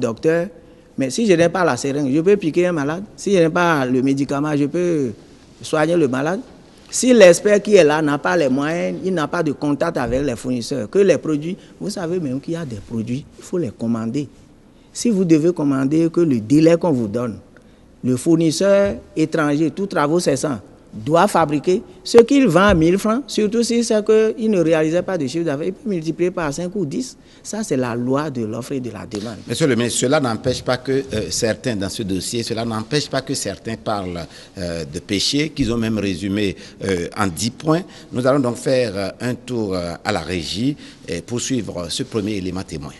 docteur, mais si je n'ai pas la seringue, je peux piquer un malade. Si je n'ai pas le médicament, je peux soigner le malade. Si l'expert qui est là n'a pas les moyens, il n'a pas de contact avec les fournisseurs, que les produits, vous savez même qu'il y a des produits, il faut les commander. Si vous devez commander que le délai qu'on vous donne, le fournisseur étranger, tous travaux cessants, doit fabriquer ce qu'il vend à 1000 francs, surtout si c'est qu'il ne réalisait pas de chiffre d'affaires, il peut multiplier par 5 ou 10. Ça, c'est la loi de l'offre et de la demande. Monsieur le ministre, cela n'empêche pas que certains, dans ce dossier, cela n'empêche pas que certains parlent de péché, qu'ils ont même résumé en 10 points. Nous allons donc faire un tour à la régie pour suivre ce premier élément témoin.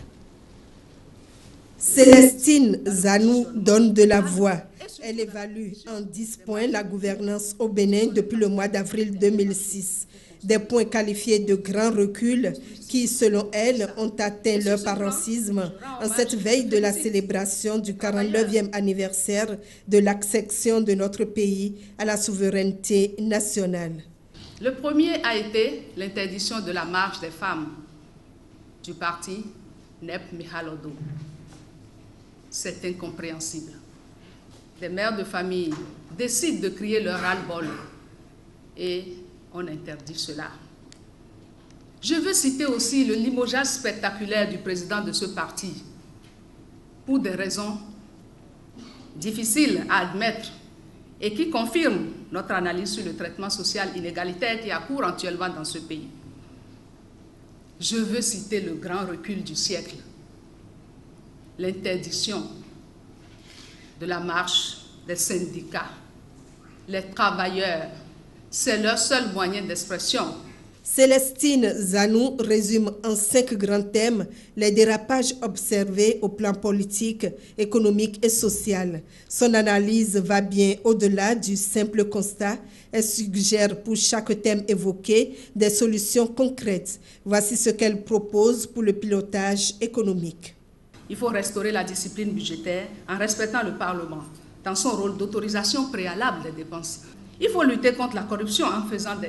Célestine Zanou donne de la voix. Elle évalue en 10 points la gouvernance au Bénin depuis le mois d'avril 2006. Des points qualifiés de grand recul qui, selon elle, ont atteint leur paroxysme en cette veille de la célébration du 49e anniversaire de l'accession de notre pays à la souveraineté nationale. Le premier a été l'interdiction de la marche des femmes du parti NEP Mihalodo. C'est incompréhensible. Des mères de famille décident de crier leur ras-le-bol et on interdit cela. Je veux citer aussi le limogeage spectaculaire du président de ce parti pour des raisons difficiles à admettre et qui confirment notre analyse sur le traitement social inégalitaire qui a cours actuellement dans ce pays. Je veux citer le grand recul du siècle, l'interdiction de la marche des syndicats. Les travailleurs, c'est leur seul moyen d'expression. Célestine Zanou résume en 5 grands thèmes les dérapages observés au plan politique, économique et social. Son analyse va bien au-delà du simple constat. Elle suggère pour chaque thème évoqué des solutions concrètes. Voici ce qu'elle propose pour le pilotage économique. Il faut restaurer la discipline budgétaire en respectant le Parlement dans son rôle d'autorisation préalable des dépenses. Il faut lutter contre la corruption en faisant des